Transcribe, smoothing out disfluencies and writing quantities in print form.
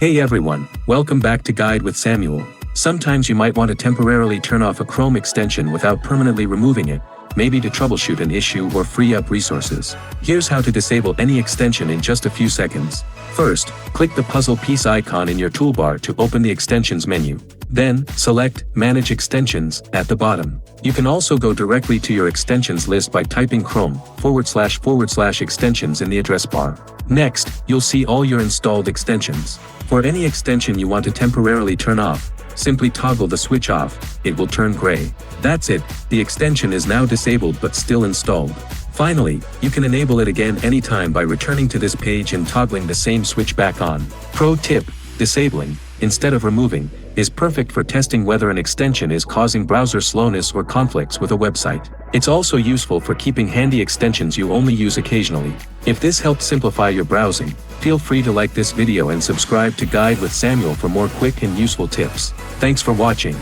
Hey everyone, welcome back to Guide with Samuel. Sometimes you might want to temporarily turn off a Chrome extension without permanently removing it, maybe to troubleshoot an issue or free up resources. Here's how to disable any extension in just a few seconds. First, click the puzzle piece icon in your toolbar to open the Extensions menu. Then, select Manage Extensions at the bottom. You can also go directly to your extensions list by typing Chrome//extensions in the address bar. Next, you'll see all your installed extensions. For any extension you want to temporarily turn off, simply toggle the switch off, it will turn gray. That's it, the extension is now disabled but still installed. Finally, you can enable it again anytime by returning to this page and toggling the same switch back on. Pro tip: disabling, instead of removing, is perfect for testing whether an extension is causing browser slowness or conflicts with a website. It's also useful for keeping handy extensions you only use occasionally. If this helped simplify your browsing, feel free to like this video and subscribe to Guide with Samuel for more quick and useful tips. Thanks for watching.